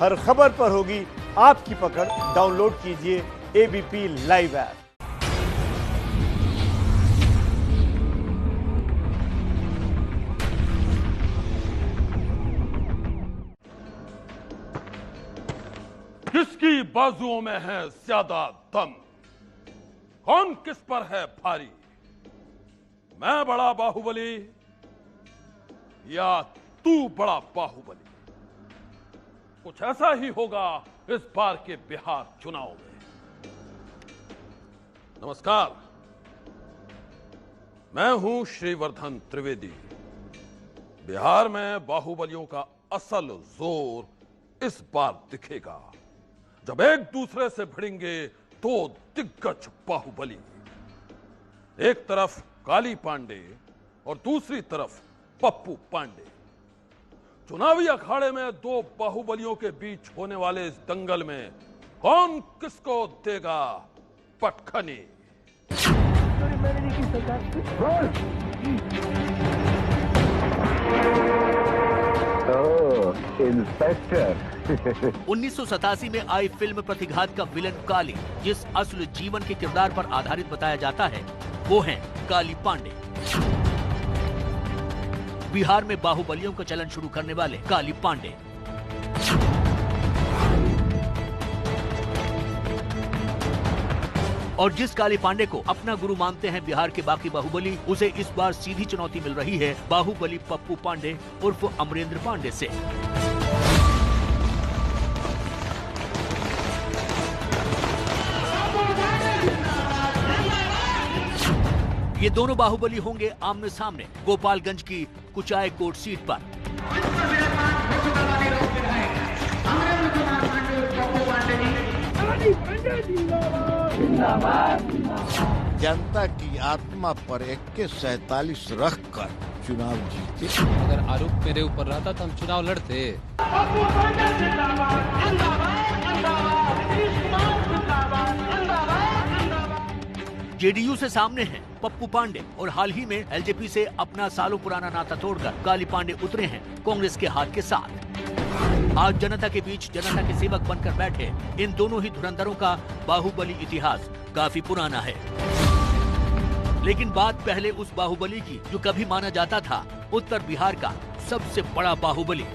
हर खबर पर होगी आपकी पकड़। डाउनलोड कीजिए एबीपी लाइव ऐप। किसकी बाजुओं में है ज्यादा दम? कौन किस पर है भारी? मैं बड़ा बाहुबली या तू बड़ा बाहुबली? कुछ ऐसा ही होगा इस बार के बिहार चुनाव में। नमस्कार, मैं हूं श्रीवर्धन त्रिवेदी। बिहार में बाहुबलियों का असल जोर इस बार दिखेगा जब एक दूसरे से भिड़ेंगे दो दिग्गज बाहुबली। एक तरफ काली पांडे और दूसरी तरफ पप्पू पांडे। चुनावी अखाड़े में दो बाहुबलियों के बीच होने वाले इस दंगल में कौन किसको देगा पटखनी? इंस्पेक्टर 1987 में आई फिल्म प्रतिघात का विलन काली, जिस असली जीवन के किरदार पर आधारित बताया जाता है, वो हैं काली पांडे। बिहार में बाहुबलियों का चलन शुरू करने वाले काली पांडे। और जिस काली पांडे को अपना गुरु मानते हैं बिहार के बाकी बाहुबली, उसे इस बार सीधी चुनौती मिल रही है बाहुबली पप्पू पांडे उर्फ अमरेंद्र पांडे से। ये दोनों बाहुबली होंगे आमने सामने गोपालगंज की कुचाय कोट सीट पर। जनता की आत्मा पर 4147 रख कर चुनाव जीते। अगर आरोप मेरे ऊपर रहता तो हम चुनाव लड़ते। जेडीयू से सामने हैं पप्पू पांडे और हाल ही में एलजेपी से अपना सालों पुराना नाता तोड़कर काली पांडे उतरे हैं कांग्रेस के हाथ के साथ। आज जनता के बीच जनता के सेवक बनकर बैठे इन दोनों ही धुरंधरों का बाहुबली इतिहास काफी पुराना है। लेकिन बात पहले उस बाहुबली की जो कभी माना जाता था उत्तर बिहार का सबसे बड़ा बाहुबली।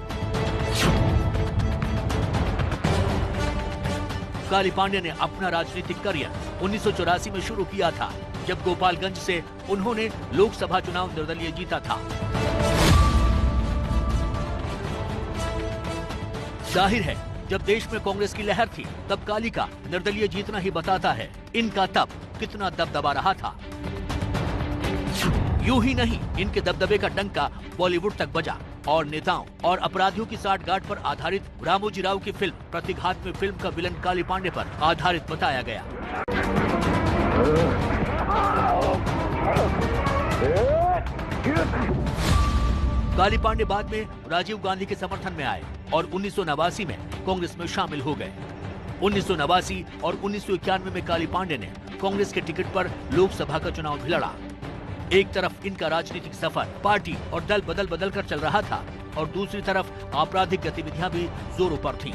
काली पांडे ने अपना राजनीतिक करियर 1984 में शुरू किया था, जब गोपालगंज से उन्होंने लोकसभा चुनाव निर्दलीय जीता था। जाहिर है जब देश में कांग्रेस की लहर थी तब काली का निर्दलीय जीतना ही बताता है इनका तब कितना दबदबा रहा था। यूं ही नहीं, इनके दबदबे का डंका बॉलीवुड तक बजा और नेताओं और अपराधियों की साठगांठ पर आधारित रामोजी राव की फिल्म प्रतिघात में फिल्म का विलन काली पांडे पर आधारित बताया गया। काली पांडे बाद में राजीव गांधी के समर्थन में आए और 1989 में कांग्रेस में शामिल हो गए। 1989 और 1991 में काली पांडे ने कांग्रेस के टिकट पर लोकसभा का चुनाव भी लड़ा। एक तरफ इनका राजनीतिक सफर पार्टी और दल बदल कर चल रहा था और दूसरी तरफ आपराधिक गतिविधियां भी जोरों पर थीं।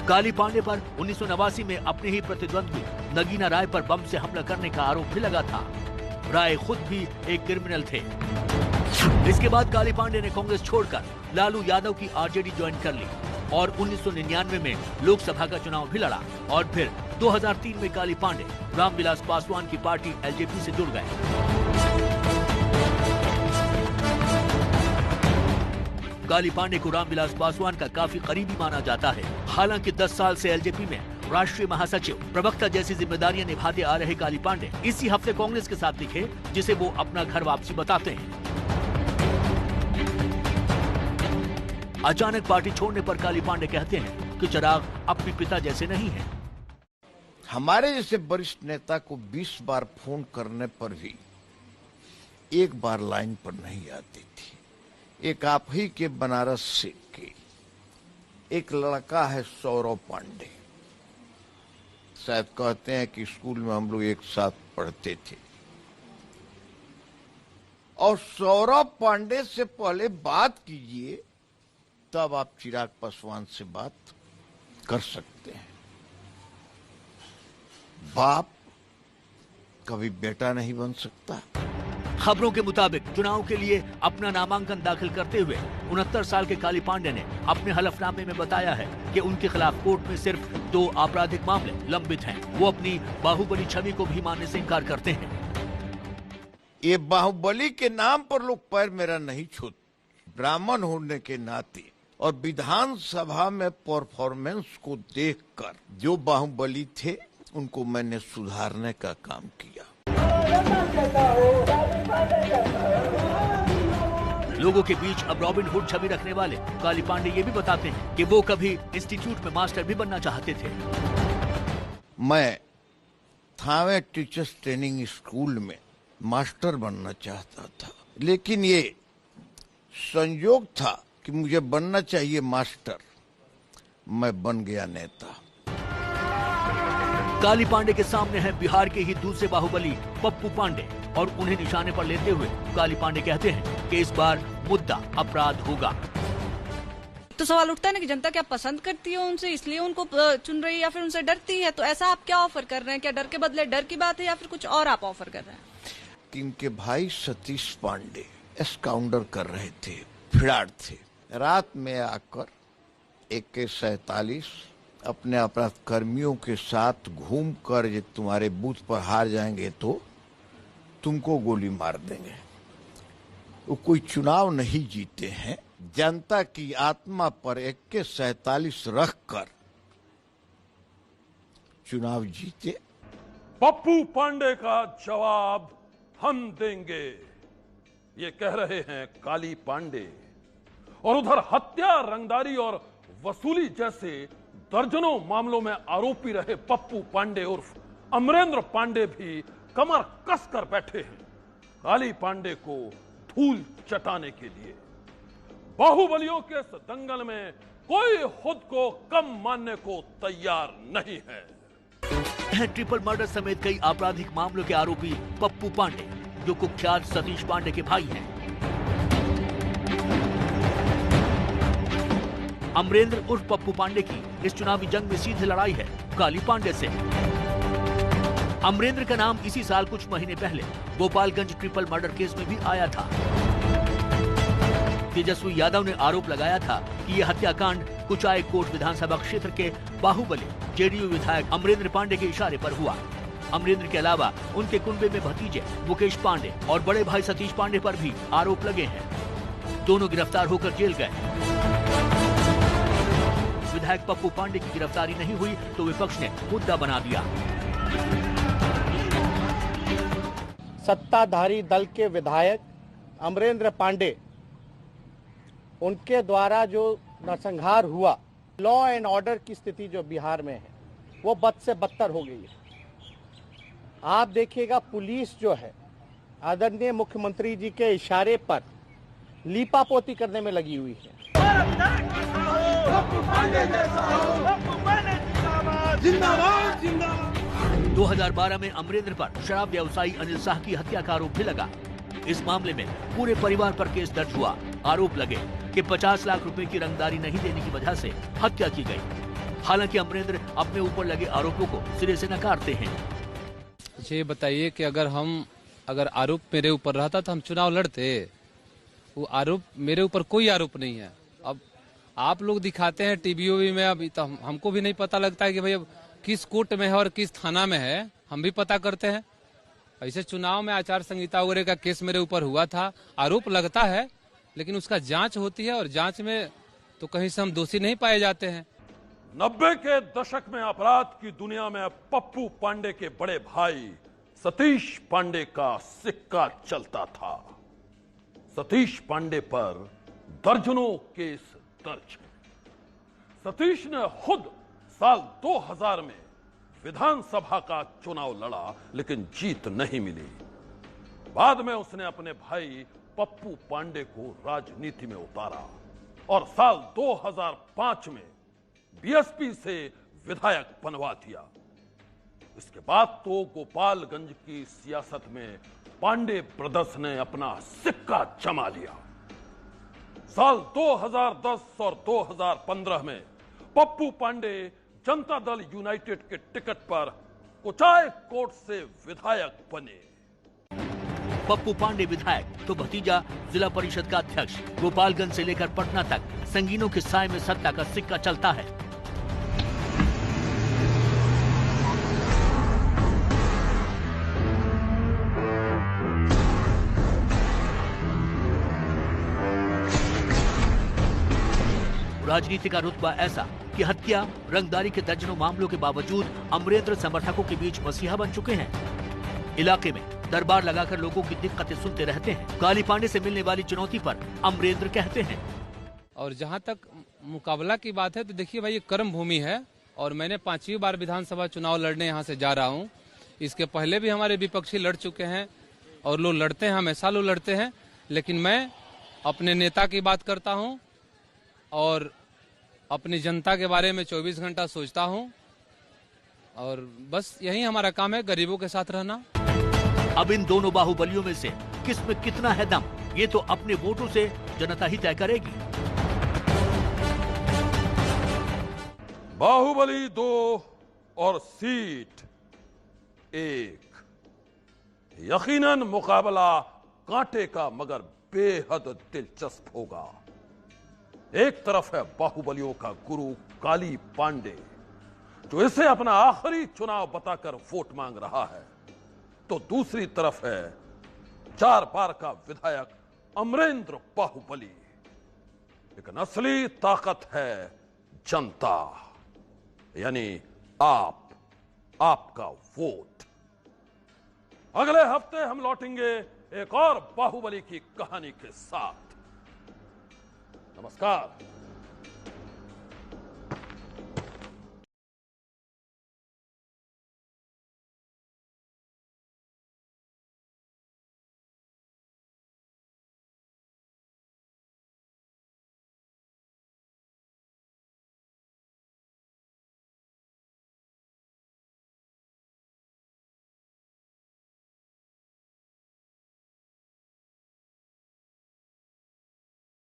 काली पांडे पर 1989 में अपने ही प्रतिद्वंद्वी नगीना राय पर बम से हमला करने का आरोप भी लगा था। राय खुद भी एक क्रिमिनल थे। इसके बाद काली पांडे ने कांग्रेस छोड़कर लालू यादव की आरजेडी ज्वाइन कर ली और 1999 में लोकसभा का चुनाव भी लड़ा और फिर 2003 में काली पांडे रामविलास पासवान की पार्टी एलजेपी से जुड़ गए। काली पांडे को रामविलास पासवान का काफी करीबी माना जाता है। हालांकि 10 साल से एलजेपी में राष्ट्रीय महासचिव, प्रवक्ता जैसी जिम्मेदारियां निभाते आ रहे काली पांडे इसी हफ्ते कांग्रेस के साथ दिखे, जिसे वो अपना घर वापसी बताते हैं। अचानक पार्टी छोड़ने पर काली पांडे कहते हैं कि चिराग अपने पिता जैसे नहीं है। हमारे जैसे वरिष्ठ नेता को 20 बार फोन करने पर भी एक बार लाइन पर नहीं आती थी। एक आप ही के बनारस से के एक लड़का है सौरभ पांडे, शायद कहते हैं कि स्कूल में हम लोग एक साथ पढ़ते थे। और सौरभ पांडे से पहले बात कीजिए तब आप चिराग पासवान से बात कर सकते हैं। बाप कभी बेटा नहीं बन सकता। खबरों के मुताबिक चुनाव के लिए अपना नामांकन दाखिल करते हुए 69 साल के काली पांडे ने अपने हलफनामे में बताया है कि उनके खिलाफ कोर्ट में सिर्फ 2 आपराधिक मामले लंबित हैं। वो अपनी बाहुबली छवि को भी मानने से इनकार करते हैं। ये बाहुबली के नाम पर लोग पैर मेरा नहीं छूते। ब्राह्मण होने के नाते और विधानसभा में परफॉर्मेंस को देखकर जो बाहुबली थे उनको मैंने सुधारने का काम किया। लोगों के बीच अब रॉबिन हुड छवि रखने वाले काली पांडे ये भी बताते हैं कि वो कभी इंस्टीट्यूट में मास्टर भी बनना चाहते थे। मैं थावे टीचर्स ट्रेनिंग स्कूल में मास्टर बनना चाहता था, लेकिन ये संयोग था कि मुझे बनना चाहिए मास्टर। मैं बन गया नेता। काली पांडे के सामने है बिहार के ही दूसरे बाहुबली पप्पू पांडे और उन्हें निशाने पर लेते हुए काली पांडे कहते हैं कि इस बार मुद्दा अपराध होगा। तो सवाल उठता है ना कि जनता क्या पसंद करती है उनसे, इसलिए उनको चुन रही है या फिर उनसे डरती है। तो ऐसा आप क्या ऑफर कर रहे हैं? क्या डर के बदले डर की बात है या फिर कुछ और आप ऑफर कर रहे हैं? इनके भाई सतीश पांडे एस्काउंडर कर रहे थे, फिराड़ थे। रात में आकर AK-47 अपने अपराध कर्मियों के साथ घूमकर ये तुम्हारे बूथ पर हार जाएंगे तो तुमको गोली मार देंगे। वो कोई चुनाव नहीं जीते हैं, जनता की आत्मा पर AK-47 रखकर चुनाव जीते। पप्पू पांडे का जवाब हम देंगे, ये कह रहे हैं काली पांडे। और उधर हत्या, रंगदारी और वसूली जैसे दर्जनों मामलों में आरोपी रहे पप्पू पांडे उर्फ अमरेंद्र पांडे भी कमर कसकर बैठे हैं काली पांडे को धूल चटाने के लिए। बाहुबलियों के इस दंगल में कोई खुद को कम मानने को तैयार नहीं है। ट्रिपल मर्डर समेत कई आपराधिक मामलों के आरोपी पप्पू पांडे, जो कुख्यात सतीश पांडे के भाई हैं। अमरेंद्र उर्फ पप्पू पांडे की इस चुनावी जंग में सीधी लड़ाई है काली पांडे से। अमरेंद्र का नाम इसी साल कुछ महीने पहले गोपालगंज ट्रिपल मर्डर केस में भी आया था। तेजस्वी यादव ने आरोप लगाया था कि यह हत्याकांड कुचाई कोट विधानसभा क्षेत्र के बाहुबली JDU विधायक अमरेंद्र पांडे के इशारे पर हुआ। अमरेंद्र के अलावा उनके कुनबे में भतीजे मुकेश पांडे और बड़े भाई सतीश पांडे पर भी आरोप लगे हैं। दोनों गिरफ्तार होकर जेल गए। विधायक पप्पू पांडे की गिरफ्तारी नहीं हुई तो विपक्ष ने मुद्दा बना दिया। सत्ताधारी दल के विधायक अमरेंद्र पांडे, उनके द्वारा जो नरसंहार हुआ, लॉ एंड ऑर्डर की स्थिति जो बिहार में है वो बद से बदतर हो गई है। आप देखिएगा पुलिस जो है आदरणीय मुख्यमंत्री जी के इशारे पर लीपापोती करने में लगी हुई है। 2012 में अमरेंद्र पर शराब व्यवसायी अनिल शाह की हत्या का आरोप भी लगा। इस मामले में पूरे परिवार पर केस दर्ज हुआ। आरोप लगे कि 50 लाख रुपए की रंगदारी नहीं देने की वजह से हत्या की गई। हालांकि अमरेंद्र अपने ऊपर लगे आरोपों को सिरे से नकारते हैं। ये बताइए कि अगर आरोप मेरे ऊपर रहता तो हम चुनाव लड़ते। वो आरोप मेरे ऊपर कोई आरोप नहीं है। अब आप लोग दिखाते हैं टीवी में, अभी तो हमको भी नहीं पता लगता है कि भाई अब किस कोर्ट में है और किस थाना में है, हम भी पता करते हैं। ऐसे चुनाव में आचार संहिता वगैरह का केस मेरे ऊपर हुआ था, आरोप लगता है, लेकिन उसका जांच होती है और जांच में तो कहीं से हम दोषी नहीं पाए जाते हैं। 90 के दशक में अपराध की दुनिया में पप्पू पांडे के बड़े भाई सतीश पांडे का सिक्का चलता था। सतीश पांडे पर दर्जनों केस दर्ज है। सतीश ने खुद साल 2000 में विधानसभा का चुनाव लड़ा, लेकिन जीत नहीं मिली। बाद में उसने अपने भाई पप्पू पांडे को राजनीति में उतारा और साल 2005 में बीएसपी से विधायक बनवा दिया। इसके बाद तो गोपालगंज की सियासत में पांडे ब्रदर्स ने अपना सिक्का जमा लिया। साल 2010 और 2015 में पप्पू पांडे जनता दल यूनाइटेड के टिकट पर कुचाय कोट से विधायक बने। पप्पू पांडे विधायक तो भतीजा जिला परिषद का अध्यक्ष। गोपालगंज से लेकर पटना तक संगीनों के साए में सत्ता का सिक्का चलता है। राजनीति का रुतबा ऐसा कि हत्या, रंगदारी के दर्जनों मामलों के बावजूद अमरेंद्र समर्थकों के बीच मसीहा बन चुके हैं। इलाके में दरबार लगाकर लोगों की दिक्कतें सुनते रहते हैं। काली पांडे से मिलने वाली चुनौती पर अमरेंद्र कहते हैं, और जहां तक मुकाबला की बात है तो देखिए भाई, ये कर्म भूमि है और मैंने 5वीं बार विधानसभा चुनाव लड़ने यहां से जा रहा हूं। इसके पहले भी हमारे विपक्षी लड़ चुके हैं और लोग लड़ते हैं, हमेशा लोग लड़ते हैं, लेकिन मैं अपने नेता की बात करता हूं और अपनी जनता के बारे में 24 घंटा सोचता हूं और बस यही हमारा काम है, गरीबों के साथ रहना। अब इन दोनों बाहुबलियों में से किस में कितना है दम, ये तो अपने वोटों से जनता ही तय करेगी। बाहुबली 2 और सीट 1। यकीनन मुकाबला कांटे का मगर बेहद दिलचस्प होगा। एक तरफ है बाहुबलियों का गुरु काली पांडे, जो इसे अपना आखिरी चुनाव बताकर वोट मांग रहा है, तो दूसरी तरफ है 4 बार का विधायक अमरेंद्र बाहुबली। लेकिन असली ताकत है जनता, यानी आपका वोट। अगले हफ्ते हम लौटेंगे एक और बाहुबली की कहानी के साथ। नमस्कार।